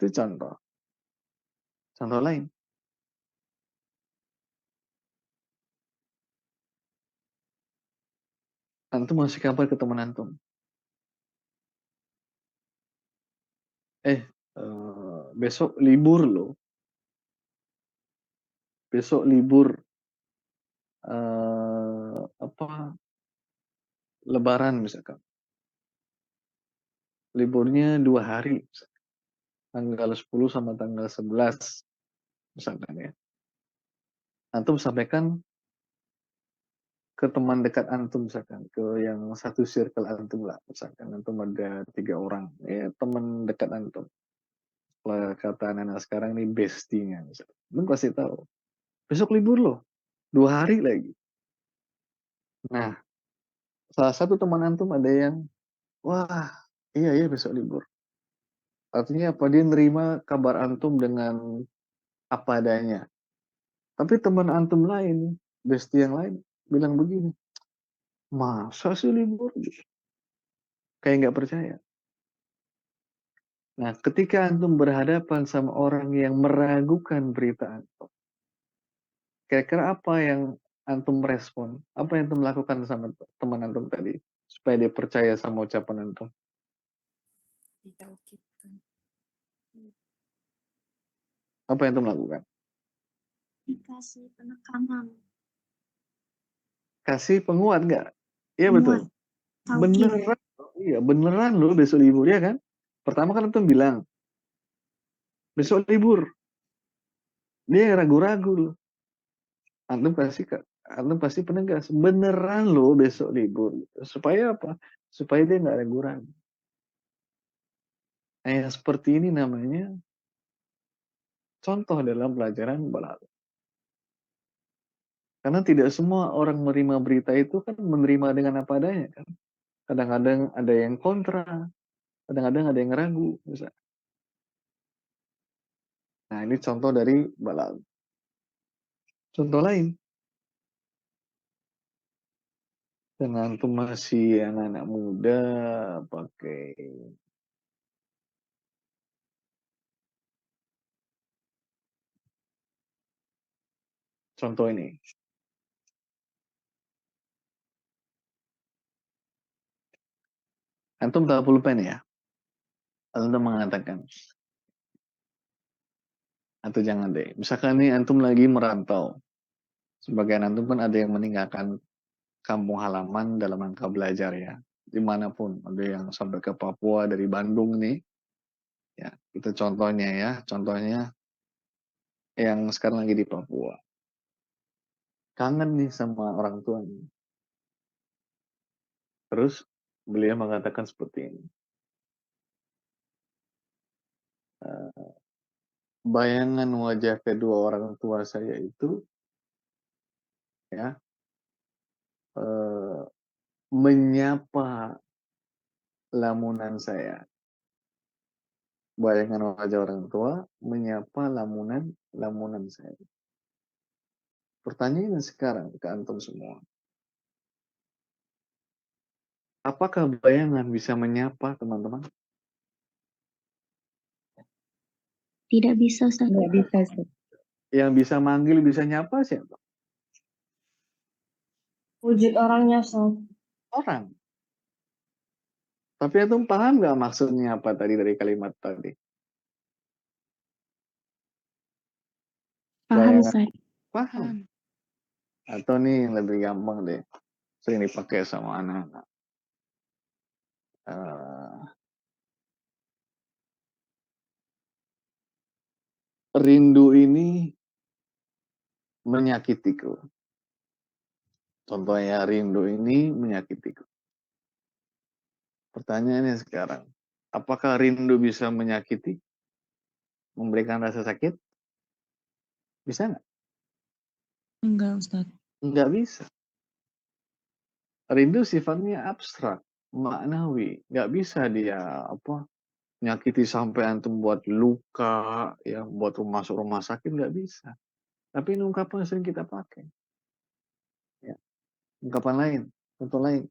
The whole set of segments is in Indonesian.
Itu contoh. Contoh lain. Antum masih kabar ke teman antum. Besok libur loh. Besok libur apa Lebaran misalkan. Liburnya 2 hari. Tanggal 10 sama tanggal 11 misalkan ya. Antum sampaikan ke teman dekat antum misalkan, ke yang satu circle antum lah, misalkan antum ada 3 orang, ya teman dekat antum. Kalau kata anak-anak sekarang nih bestie-nya misalkan. Antum kasih tahu, besok libur loh, 2 hari lagi. Nah, salah satu teman antum ada yang, wah, iya ya besok libur. Artinya apa? Dia nerima kabar antum dengan apa adanya. Tapi teman antum lain, bestie yang lain, bilang begini, masa sih libur? Kayak nggak percaya. Nah, ketika antum berhadapan sama orang yang meragukan berita antum, kira-kira apa yang antum respon? Apa yang antum lakukan sama teman antum tadi? Supaya dia percaya sama ucapan antum. Apa yang antum lakukan? Dikasih penekanan. Kasih penguat nggak? Iya betul. Taukid. Beneran, iya beneran loh besok libur ya kan? Pertama kan antum bilang, besok libur. Dia ragu-ragu loh. Antum pasti penegas. Beneran loh besok libur. Supaya apa? Supaya dia nggak ragu-ragu. Nah, yang seperti ini namanya contoh dalam pelajaran balaghah. Karena tidak semua orang menerima berita itu kan menerima dengan apa adanya kan. Kadang-kadang ada yang kontra, kadang-kadang ada yang ragu. Misalnya. Nah, ini contoh dari balaghah. Contoh lain, dengan tuh masih anak-anak muda pakai contoh ini. Antum tahu pulpen ya? Antum mengatakan, atau jangan deh. Misalkan nih antum lagi merantau. Sebagian antum kan ada yang meninggalkan kampung halaman dalam rangka belajar ya. Dimanapun. Ada yang sampai ke Papua dari Bandung nih. Ya, itu contohnya ya. Contohnya yang sekarang lagi di Papua. Kangen nih sama orang tuanya. Terus beliau mengatakan seperti ini. Bayangan wajah kedua orang tua saya itu ya menyapa lamunan saya. Bayangan wajah orang tua menyapa lamunan saya. Pertanyaannya sekarang ke antum semua. Apakah bayangan bisa menyapa teman-teman? Tidak bisa, Ustaz. Nggak bisa, Ustaz. Yang bisa manggil, bisa nyapa siapa? Wujud orangnya, Ustaz. Orang. Tapi antum paham nggak maksudnya apa tadi dari kalimat tadi? Paham, Bayangan. Ustaz. Paham. Atau nih yang lebih gampang deh. Sering dipakai sama anak-anak. Rindu ini menyakitiku. Contohnya rindu ini menyakitiku. Pertanyaannya sekarang, apakah rindu bisa menyakiti? Memberikan rasa sakit? Bisa nggak? Enggak, Ustaz. Nggak bisa. Rindu sifatnya abstrak, maknawi. Nggak bisa dia nyakiti sampai antum buat luka, ya, buat masuk rumah sakit, nggak bisa. Tapi ini ungkapan yang sering kita pakai. Ya. Ungkapan lain, contoh lain.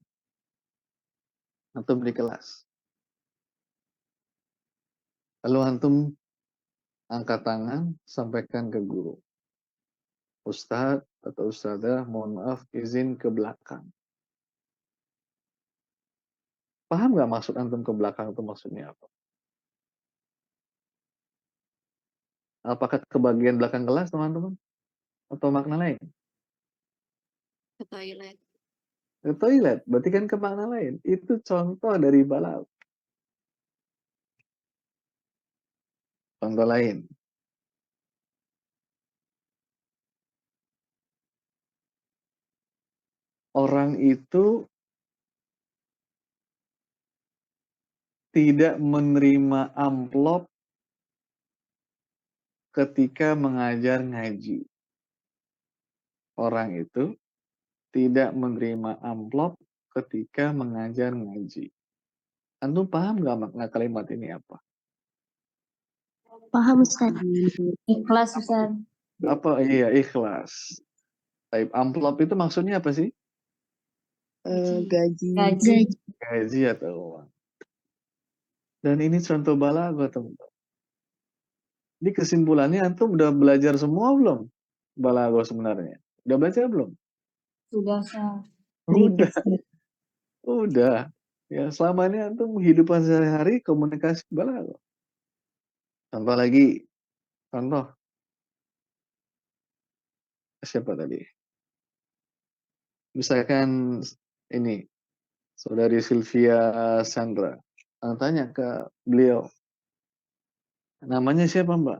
Antum di kelas. Lalu antum Angkat tangan, sampaikan ke guru. Ustadz atau ustadzah, mohon maaf, izin ke belakang. Paham nggak maksud antum ke belakang itu maksudnya apa? Apakah ke bagian belakang kelas, teman-teman? Atau makna lain? Ke toilet. Ke toilet, berarti kan ke makna lain. Itu contoh dari balagh. Contoh lain. Orang itu tidak menerima amplop ketika mengajar ngaji. Orang itu tidak menerima amplop ketika mengajar ngaji. Antum paham nggak makna kalimat ini apa? Paham Ustaz? Ikhlas Ustaz. Apa? Iya, ikhlas. Type amplop itu maksudnya apa sih? Gaji. Gaji atau uang. Dan ini contoh balaghah, teman-teman. Ini kesimpulannya antum udah belajar semua belum? Balaghah sebenarnya. Udah belajar belum? Sudah Ustaz. Udah. Udah. Ya, selama ini antum kehidupan sehari-hari komunikasi balaghah. Contoh lagi. Contoh. Siapa tadi? Misalkan ini. Saudari Sylvia Sandra. Tanya ke beliau. Namanya siapa, Mbak?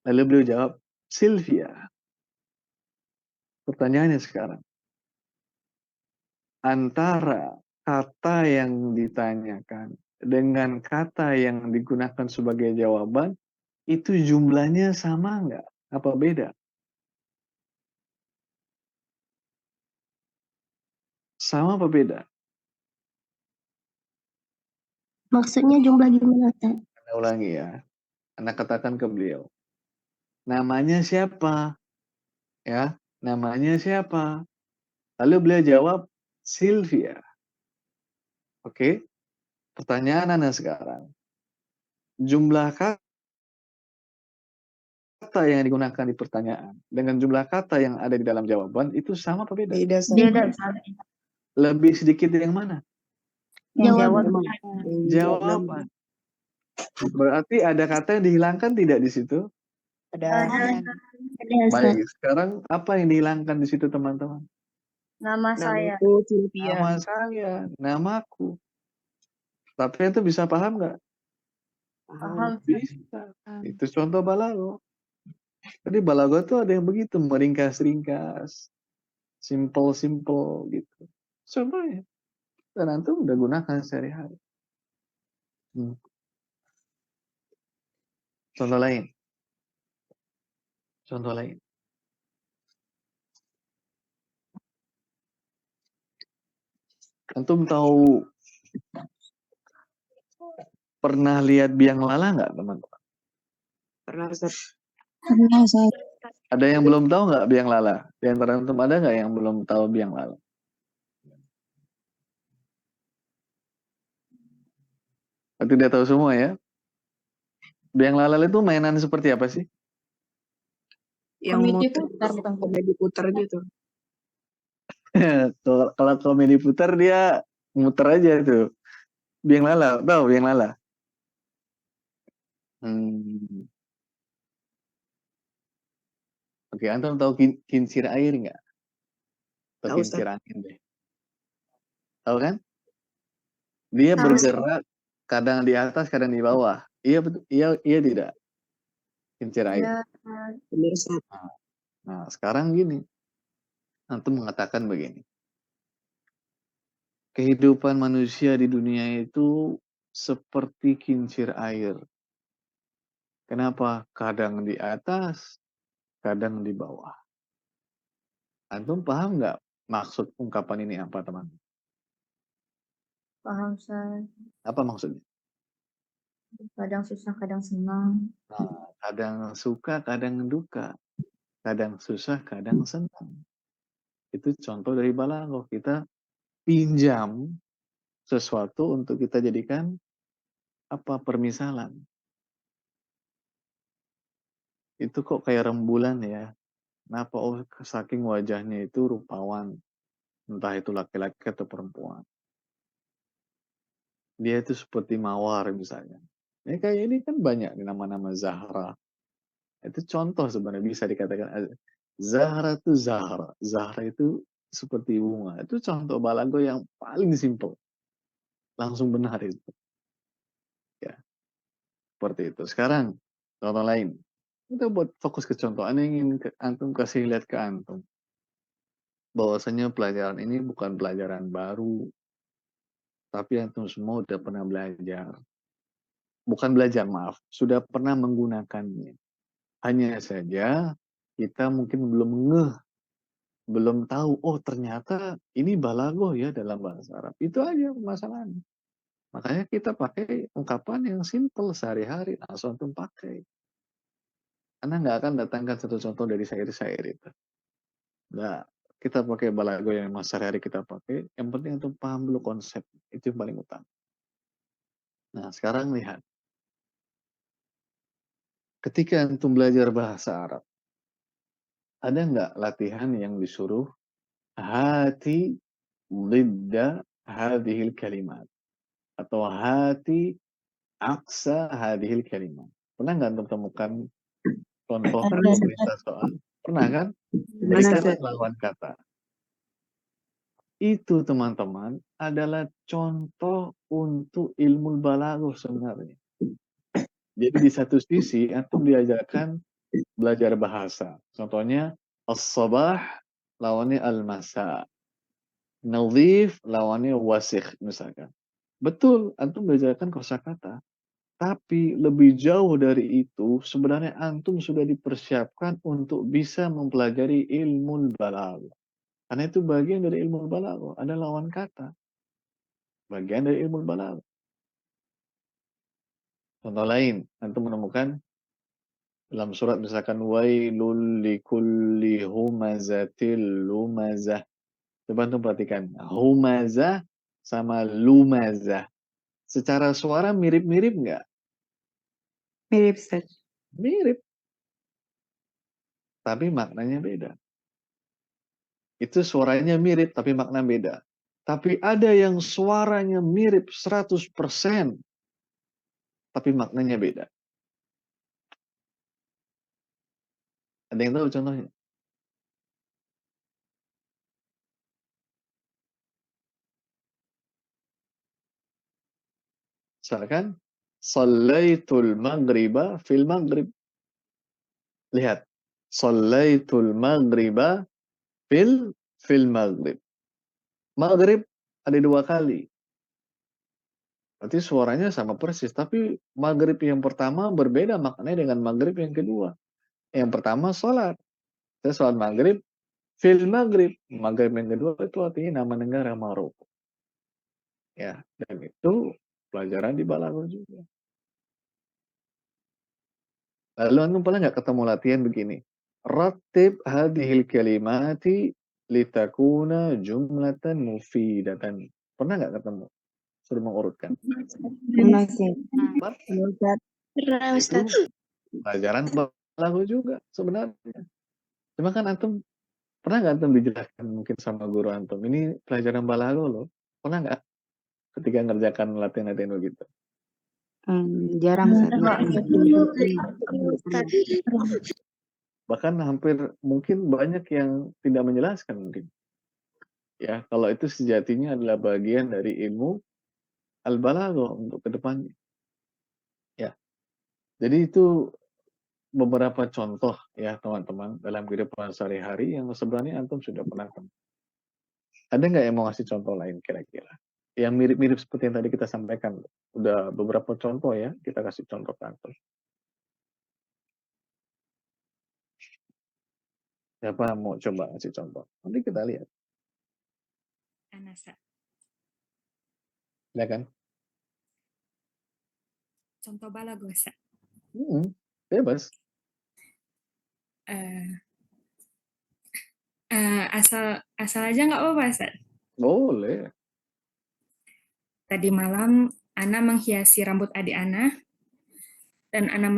Lalu beliau jawab, Sylvia. Pertanyaannya sekarang. Antara kata yang ditanyakan dengan kata yang digunakan sebagai jawaban, itu jumlahnya sama nggak? Apa beda? Sama apa beda? Maksudnya jumlah gimana Ustaz? Anda ulangi ya. Anda katakan ke beliau. Namanya siapa? Ya, namanya siapa? Lalu beliau jawab, Sylvia. Oke? Pertanyaan Anda sekarang. Jumlah kata yang digunakan di pertanyaan dengan jumlah kata yang ada di dalam jawaban itu sama apa beda? Beda Ustaz. Lebih sedikit yang mana? Jawaban. Jawaban. Berarti ada kata yang dihilangkan tidak di situ? Ada Ada Ustaz. Baik, sekarang apa yang dihilangkan di situ, teman-teman? nama saya. Nama saya, namaku. Tapi itu bisa paham nggak? Paham. Bisa. Itu contoh balaghah. Jadi balaghah itu ada yang begitu, meringkas-ringkas, simple-simple gitu. Contohnya. Dan antum udah gunakan sehari-hari. Contoh lain. Contoh lain. Antum tahu pernah lihat biang lala nggak, teman-teman? Pernah Ustaz. Pernah Ustaz. Ada yang belum tahu nggak biang lala? Di antara antum ada nggak yang belum tahu biang lala? Berarti dia tahu semua ya? Biang lala itu mainan seperti apa sih? Yang komedi putar gitu. Kalau komedi putar dia muter aja itu. Biang lala, tahu biang lala? Oke, antum tahu kincir air nggak? Atau Tahu Ustaz. kincir angin deh. Tahu kan? Dia Tahu, bergerak kadang di atas, kadang di bawah. Iya betul, iya tidak. Kincir air. Benar Ustaz. Nah, sekarang gini. Antum mengatakan begini. Kehidupan manusia di dunia itu seperti kincir air. Kenapa? Kadang di atas, kadang di bawah. Antum paham nggak maksud ungkapan ini apa, teman? Paham Ustaz. Apa maksudnya? Kadang susah, kadang senang. Nah, kadang suka, kadang duka. Kadang susah, kadang senang. Itu contoh dari balaghah. Kita pinjam sesuatu untuk kita jadikan apa permisalan. itu kok kayak rembulan ya. Kenapa? Oh, saking wajahnya itu rupawan. Entah itu laki-laki atau perempuan. Dia itu seperti mawar misalnya. Ya, kayak ini kan banyak nama-nama Zahra. Itu contoh sebenarnya bisa dikatakan Zahra itu Zahra. Zahra itu seperti bunga. Itu contoh balago yang paling simpel. Langsung benar itu. Ya, seperti itu. Sekarang, contoh lain. Kita buat fokus ke contoh. Anda ingin antum kasih lihat ke antum. Bahwasanya pelajaran ini bukan pelajaran baru. Tapi antum semua udah pernah belajar. Bukan belajar, maaf. Sudah pernah menggunakannya. Hanya saja kita mungkin belum ngeh, belum tahu, oh ternyata ini balagoh ya dalam bahasa Arab. Itu aja masalahnya. Makanya kita pakai ungkapan yang simple sehari-hari, langsung antum pakai. Anda nggak akan datangkan satu contoh dari syair-syair itu. Nggak. Kita pakai balagoh yang memang sehari-hari kita pakai. Yang penting antum paham dulu konsep. Itu yang paling utama. Nah, sekarang lihat. Ketika antum belajar bahasa Arab, ada nggak latihan yang disuruh hati lidda hadhil kalimat atau hati aksa hadhil kalimat? Pernah nggak antum temukan contoh Ada. perintah soal? Pernah kan? Mana, Berikanlah Ustaz? lawan kata. Itu teman-teman adalah contoh untuk ilmu balaghah sebenarnya. Jadi di satu sisi antum diajarkan belajar bahasa. Contohnya as-sabah lawannya al-masa. Nadhif lawannya wasikh misalkan. Betul, antum belajarkan kosakata. Tapi lebih jauh dari itu, sebenarnya antum sudah dipersiapkan untuk bisa mempelajari ilmu balaghah. Karena itu bagian dari ilmu balaghah, ada lawan kata. Bagian dari ilmu balaghah. Contoh lain, antum menemukan dalam surat misalkan wailul likulli humazatil lumazah. Coba antum perhatikan, humazah sama lumazah. Secara suara mirip-mirip nggak? Mirip, Ustaz. Mirip, tapi maknanya beda. Itu suaranya mirip, tapi makna beda. Tapi ada yang suaranya mirip 100%, tapi maknanya beda. Ada yang tahu contohnya? Misalkan, Sallaitul maghriba fil maghrib. Lihat. Sallaitul maghriba fil maghrib. Maghrib ada 2 kali. Berarti suaranya sama persis. Tapi maghrib yang pertama berbeda maknanya dengan maghrib yang kedua. Yang pertama sholat. Saya sholat maghrib. Fil maghrib. Maghrib yang kedua itu artinya nama negara Maroko. Ya, dan itu pelajaran di balaghah juga. Lalu antum pernah nggak ketemu latihan begini? Rattib hadhil kalimati litakuna jumlatan mufidatan. Pernah nggak ketemu? Suruh mengurutkan. Pernah, Ustaz. Bar, Ustaz. Pernah, itu Ustaz. pelajaran balaghah juga sebenarnya. Cuma kan antum pernah nggak antum dijelaskan mungkin sama guru antum? Ini pelajaran balaghah loh. Pernah nggak ketika ngerjakan latihan-latihan begitu? Jarang, Ustaz. Ustaz. Bahkan hampir mungkin banyak yang tidak menjelaskan mungkin. Ya, kalau itu sejatinya adalah bagian dari ilmu al-balaghah untuk kedepannya. Ya, jadi itu beberapa contoh ya teman-teman dalam kehidupan sehari-hari yang sebenarnya antum sudah pernah temukan. Ada nggak yang mau ngasih contoh lain kira-kira? Yang mirip-mirip seperti yang tadi kita sampaikan. Udah beberapa contoh ya, kita kasih contoh ke antum. Siapa mau coba ngasih contoh? Nanti kita lihat. Anasa. Ya kan? Contoh balaghah. Bebas. Asal aja nggak apa-apa, Ustaz. Boleh. Tadi malam Ana menghiasi rambut adik Ana dan Ana